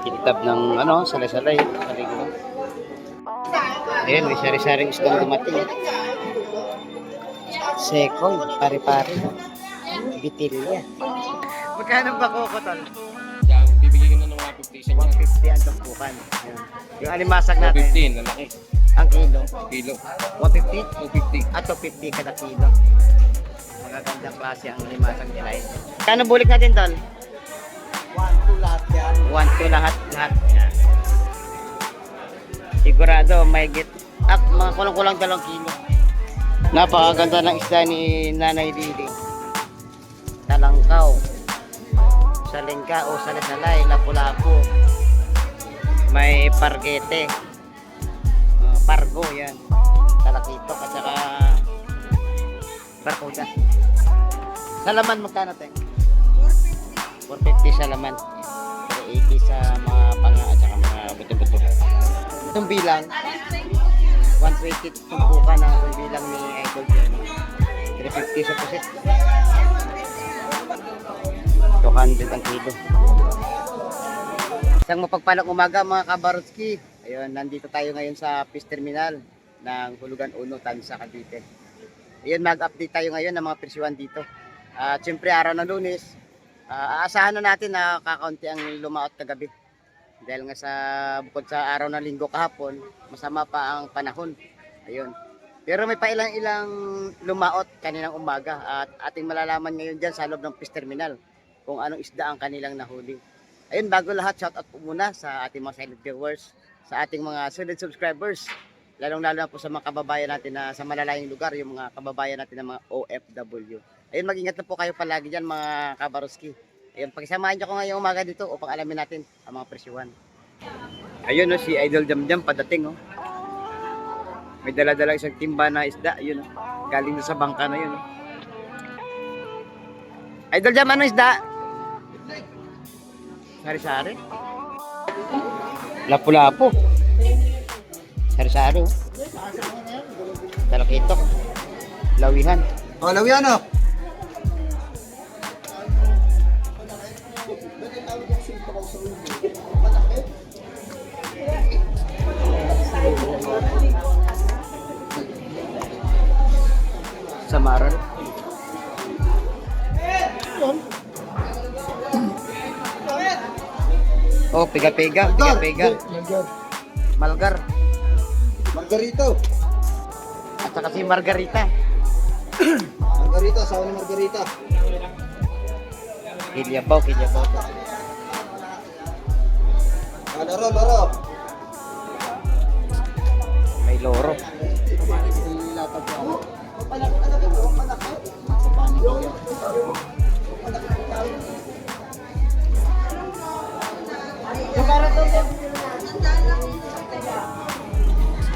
Kintab ng ano, salay-salay. Kaligro. Ayan, may sari-saring isdang dumating. Sekoy, pare-pare. Bitilya. Magkano ba kokotol? Diyan, bibigyan ko na ng 150 sa inyo. 150 ang tumpukan. Ayan. Yung alimasag natin. 115, lalaki. Ang kilo. Kilo. 150? 250. At 250 kada kilo. Magagandang klase ang alimasag nila. Kano bulik natin, tol? 1-2 lahat yan. 1 to lahat. Yan. Sigurado may git at mga kulang-kulang 2 kilo. Napakaganda ng isda ni Nanay Lili. Talangkaw, salingka o salasalay, lapu-lapu. May pargete. Pargo yan. Talakitok at saka barkuda. Sa laman magkano, te? 450 sa laman. 380 sa mga panga at saka mga buto-buto. Itong bilang 120 tumpukan na ang bilang ni Idol Jen. 350 sa pusit. 200 ang kilo. Isang mapagpalang umaga mga kabarotski. Ayun, nandito tayo ngayon sa fish terminal ng Hulugan 1, Tansa, Cavite. Ayun, mag-update tayo ngayon ng mga presyuhan dito. At siyempre araw ng Lunes, aasahan na natin na kakaunti ang lumaot kagabi. Dahil nga sa bukod sa araw ng linggo kahapon, masama pa ang panahon. Ayun. Pero may pa ilang lumaot kaninang umaga at ating malalaman ngayon dyan sa loob ng fish terminal kung anong isda ang kanilang nahuli. Ayun, bago lahat, shoutout po muna sa ating mga silent viewers, sa ating mga solid subscribers, lalong-lalo na po sa mga kababayan natin na sa malalayong lugar, yung mga kababayan natin na mga OFW. Ayun, mag-ingat na po kayo palagi dyan mga kabaroski. Ayun, pagsamahan nyo ko ngayong umaga dito upang alamin natin ang mga presyuhan. Ayun, no, si Idol Jamjam padating. Oh. May dala-dala isang timba na isda. Ayun, oh. Galing sa bangka na yun. Oh. Idol Jam, ano isda? Sari-sari. Lapu-lapu. Sari-sari. Oh. Talakitok. Lawihan. O, lawihan o. Samaran. Oh, piga-piga. Malgar. Margarito. At saka si Margarita. Margarita, asawa ni Margarita. Kilyabaw. Laro. May loro.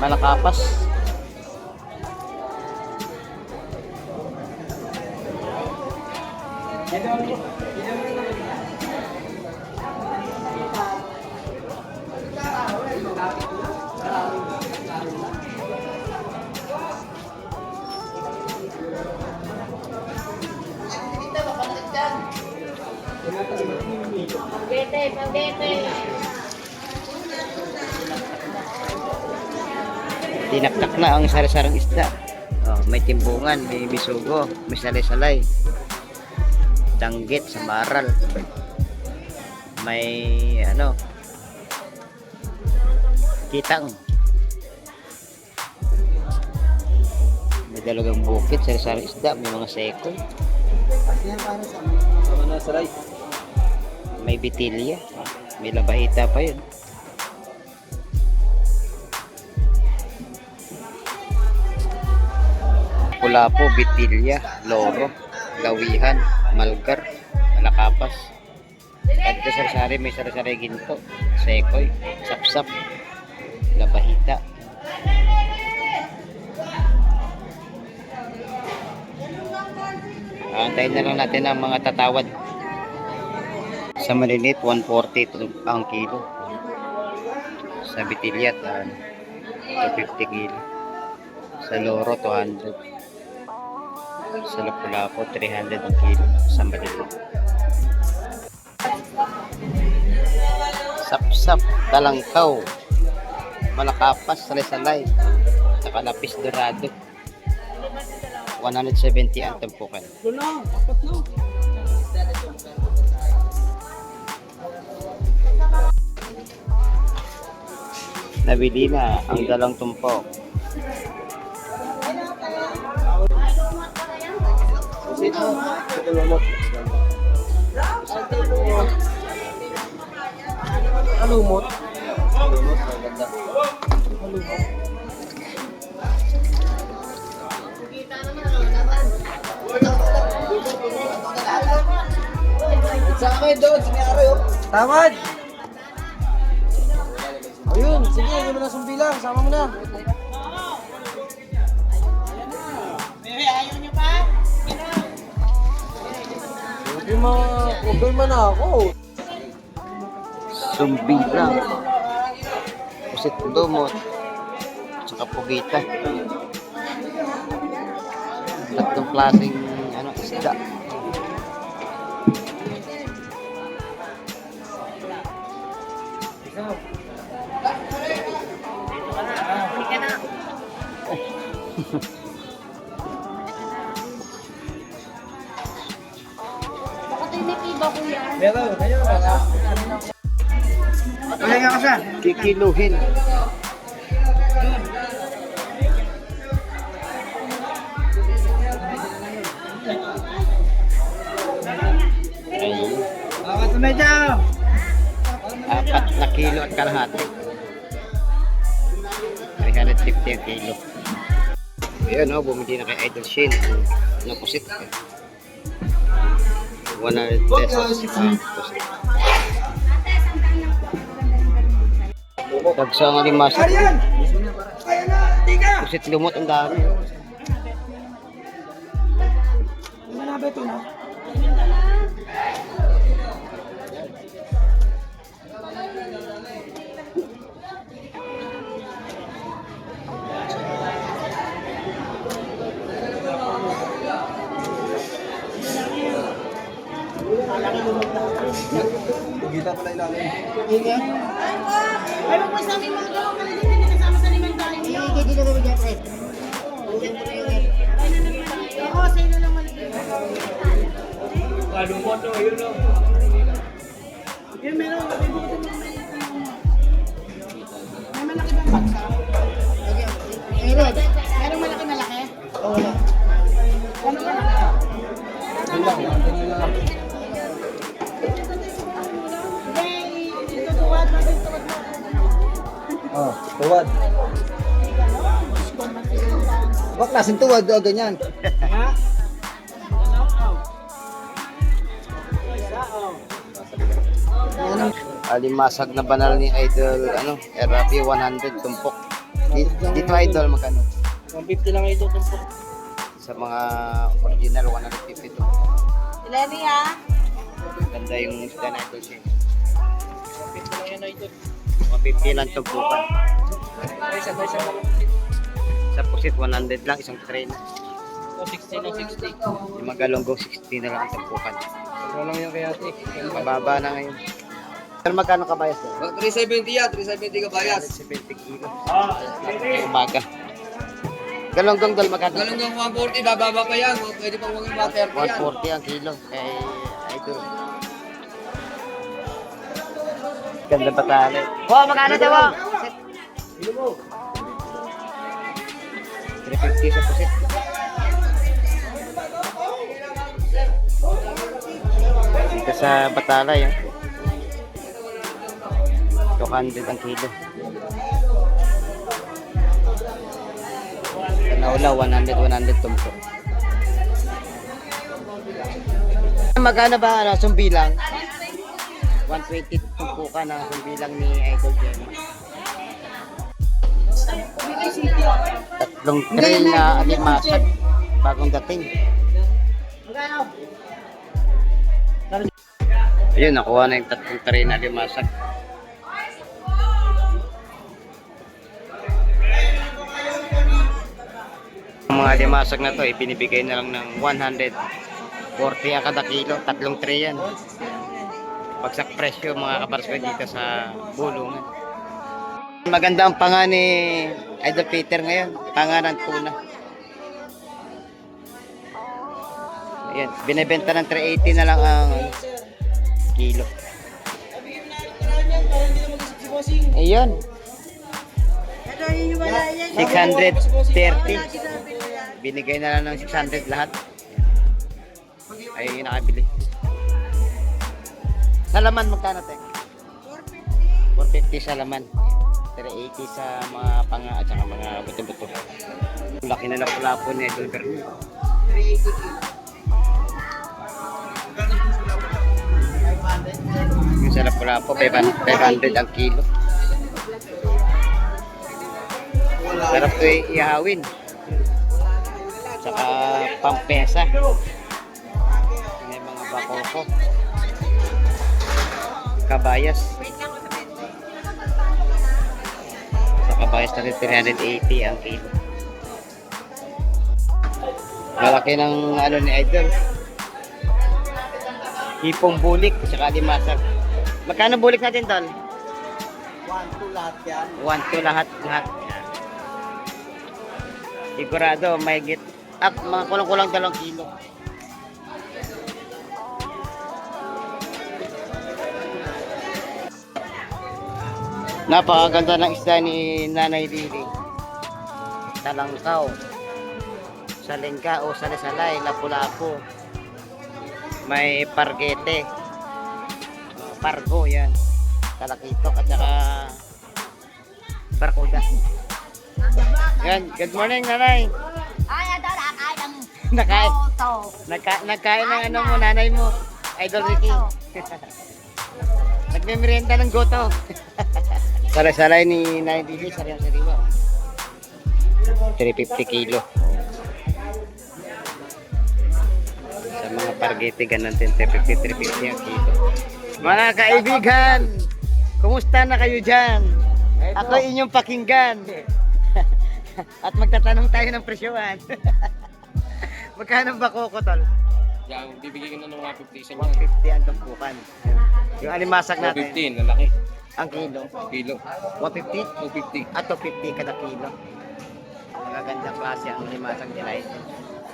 Malakapas. Tinaktak na ang sari-sarang isda. Oh, may timbungan, may bisugo, may salay-salay. Danggit sa baral. May ano? Kitang. May dalagang bukit, sari-sarang isda, may mga sekoy. Sama na saray. May bitilya. May labahita pa yun. Lapu-lapu, bitilya, loro, lawihan, malgar, malakapas. At ito sari-sari, may sari-sari ginto, sekoy, sapsap, labahita. Antayin na lang natin ang mga tatawad. Sa malinit, 140 ang kilo. Sa bitilya, 250 kilo. Sa loro, 200. Sa lapu-lapu, 300 ang kilo. Sa malinit. sapsap, talangkaw, malakapas, salay-salay, saka lapis dorado. 170 ang tumpukan. Nabili na ang dalawang tumpok. Alumot. Sa akin doon, siniyari oh. Tamad! Ayun, sige, hindi mo na sumbilang. Sama mo na. Okay man ako. Sumbilang, pusit dumot, saka pugita. Tatlong klaseng isda. Kikiluhin. Apat na kilo at kalahati. 350 ang kilo. Ayan bumili na kay Idol Shin. Ano pusit? 100 pesos. Pusit. Dagsa nga limas. Pusit lumot ang dami. Pugita pala ilalim. Ay, mo sa amin mga gawang ka na din, hindi kasama sa limang dahil niyo. Hindi, hindi na bigyan ko. Oo, sa inyo lang mali. Alumot o, yun o. Yun, meron. May malaki bang baksa? Merong malaki? Oo. Ano ka na? Oh, tuwad. Bak klaseng tuwad ganyan. Alimasag na banal ni Idol RP 100 tumpok. Dito Idol magkano? 150 lang ito tumpok. Sa mga original 150 to. Lenny ha? Ganda yung isda na Idol Shin. 150 lang yan ito. 150 lang tumpukan. Isa lang. Sa pusit 100 lang isang tray na. 60 lang 60. Yung magalonggong 60 na lang ang tumpukan. Ito lang yung kay ate. Mababa na ngayon. Pero magkano ka bayas doon? 370 yan, 370 ka bayas. 70 kilo. Umaga. Galonggong dal magkano? Galunggong 140, bababa pa yan. Pwede pang maging 130 yan. 140 ang kilo kay Idol. Ganda pa tali. Wow, magkano daw? 350 sa pusit. Dito sa Batalay, 200 ang kilo. Naula, 100 tumpo. Magkano ba sumbilang? 120 tumpo ka na sumbilang ni Idol Jenny. Tatlong tray na alimasag bagong dating. Ayun, nakuha na yung tatlong tray na alimasag. Ang mga alimasag na to ipinibigay na lang ng 140 ang kada kilo, tatlong tray yan. bagsak presyo mga kabarsko dito sa Bulungan. Maganda ang panga ni Idol Peter ngayon, panga ng tuna. Ayan, binibenta ng 380 na lang ang kilo. Ayan, 630. Binigay na lang ng 600 lahat. Ay, yung nakabili. Sa laman, magkano, Tek? 450 sa laman. 380 sa mga panga at saka mga buto-buto. Laki na pula po ni Idol Bernie. 380 kilo. Yung sa Lapu-Lapu, 500 ang kilo. Sarap ito ihawin. Saka pampesa. May mga bakoko. Kabayas. Sa kabayas natin 380 ang kilo. Malaki ng ano ni Idol. Hipong bulik, saka limasag. Magkano bulik natin, Tol? 1-2 lahat yan. 1 to lahat. Yan. Sigurado, may git. Mga kulang-kulang 2 kilo. Napakaganda ng isda ni Nanay Lili. Talangkaw, salengka o salisalay, lapu-lapu. May pargete, pargo yan, talakitok at saka barkuda. Yan, good morning Nanay. Ay, ito nakain ng Nakain, to. nagkain ng ano mo, nanay mo, Idol Ricky. Nagmemerienda ng goto. Salay-salay ni Nanay Lili, sariwa-sariwa. 350 kilo. Sa mga pargete, ganun din, 350 ang kilo. Mga kaibigan, kumusta na kayo dyan? Ako inyong pakinggan. At magtatanong tayo ng presyohan. Magkano ba koko, Tol? Yan, bibigyan ko na ng 150 sa inyo. 150 ang tumpukan. Yung alimasag natin, 250, lalaki. ang kilo. Kilo. 150 250. at 250 kada kilo. Magagandang klase ang alimasag nila ito.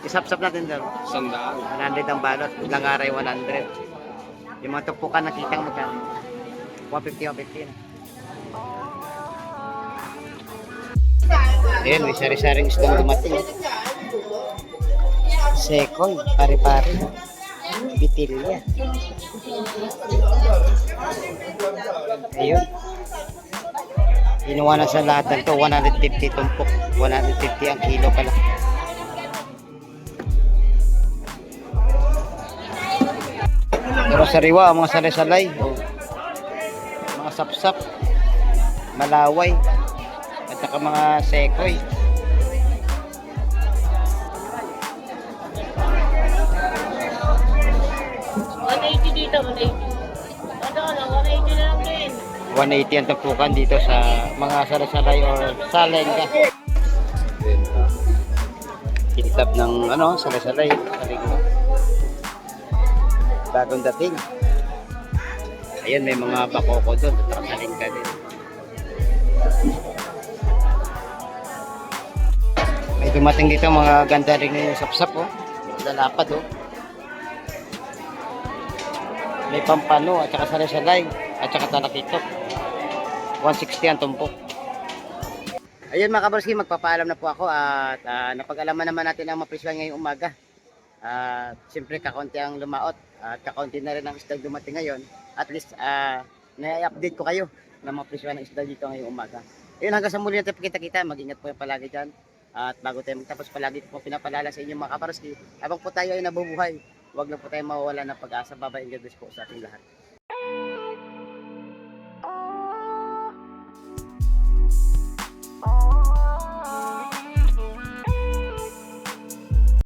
Isap-sap natin daw. Sandaan. 100 ang balot, ilang aray 100. Yung mga tumpukan nakita mo magkano? 150 na. Ayan, may sari-saring isdang dumating. Sekoy, pare-pare. Bitilya. Ayun. Kinuha na sa lahat ng to, 150 tumpok. 150 ang kilo pala. Pero sariwa, ang mga sari-salay. Oh. Mga sapsap. Malaway. At saka mga sekoy. Dito, 180. Ano, 180 na lang din. 180 ang tampukan dito sa mga sari-salay or salengka. Kitab ng ano, sari-salay, salengka. Bagong dating. Ayan, may mga bakoko doon at salengka din. May dumating dito mga ganda rin yung sapsap, oh. Lalapad, oh. May pampano at saka sari-salay at saka talakitok. 160 ang tumpok. Ayun mga kabarski, magpapaalam na po ako at napag-alaman naman natin ang mapresyon ngayong umaga. Siyempre kakaunti ang lumaot at kakaunti na rin ang isda dumating ngayon. At least na-update ko kayo na mapresyon ng isda dito ngayong umaga. Ayun, hanggang sa muli natin pakita-kita, mag-ingat po yung palagi dyan. At bago tayo magtapos, palagi ko po pinapalala sa inyo mga kabarski, habang po tayo ay nabubuhay, huwag na po tayo mawawala ng pag-asa. Bye-bye and God bless po sa ating lahat.